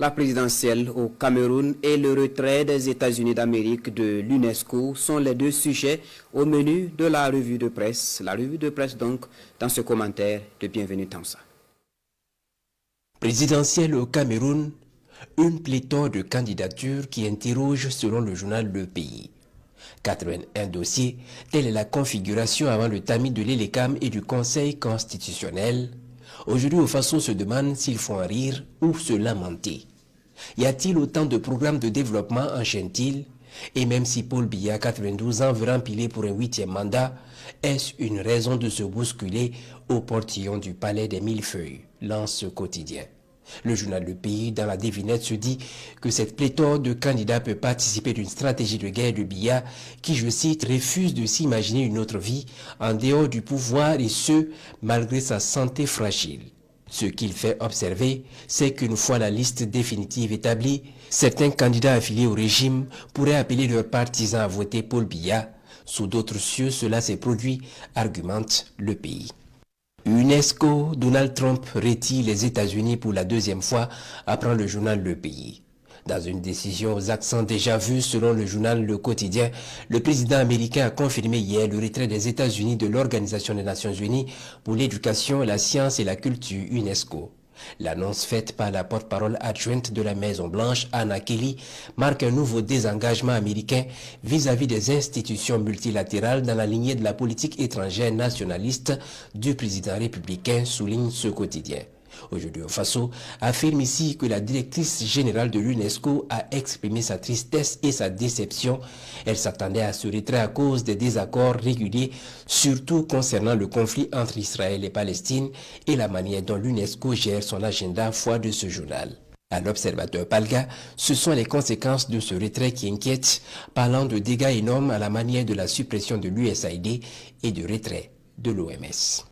La présidentielle au Cameroun et le retrait des États-Unis d'Amérique de l'UNESCO sont les deux sujets au menu de la revue de presse. La revue de presse donc dans ce commentaire de Bienvenue Tansa. Présidentielle au Cameroun, une pléthore de candidatures qui interrogent selon le journal Le Pays. 81 dossiers, telle est la configuration avant le tamis de l'ELECAM et du Conseil constitutionnel. Aujourd'hui, Ofaso se demande s'il faut en rire ou se lamenter. Y a-t-il autant de programmes de développement, enchaîne-t-il? Et même si Paul Biya, 92 ans, veut rempiler pour un 8e mandat, est-ce une raison de se bousculer au portillon du palais des Millefeuilles, lance ce quotidien. Le journal Le Pays, dans la devinette, se dit que cette pléthore de candidats peut participer d'une stratégie de guerre de Biya qui, je cite, refuse de s'imaginer une autre vie en dehors du pouvoir et ce, malgré sa santé fragile. Ce qu'il fait observer, c'est qu'une fois la liste définitive établie, certains candidats affiliés au régime pourraient appeler leurs partisans à voter Paul Biya. Sous d'autres cieux, cela s'est produit, argumente Le Pays. UNESCO, Donald Trump retire les États-Unis pour la deuxième fois, apprend le journal Le Pays. Dans une décision aux accents déjà vus selon le journal Le Quotidien, le président américain a confirmé hier le retrait des États-Unis de l'Organisation des Nations Unies pour l'éducation, la science et la culture UNESCO. L'annonce faite par la porte-parole adjointe de la Maison-Blanche, Anna Kelly, marque un nouveau désengagement américain vis-à-vis des institutions multilatérales dans la lignée de la politique étrangère nationaliste du président républicain, souligne ce quotidien. Aujourd'hui, Ofaso affirme ici que la directrice générale de l'UNESCO a exprimé sa tristesse et sa déception. Elle s'attendait à ce retrait à cause des désaccords réguliers, surtout concernant le conflit entre Israël et Palestine et la manière dont l'UNESCO gère son agenda, foi de ce journal. À l'observateur Palga, ce sont les conséquences de ce retrait qui inquiètent, parlant de dégâts énormes à la manière de la suppression de l'USAID et de retrait de l'OMS.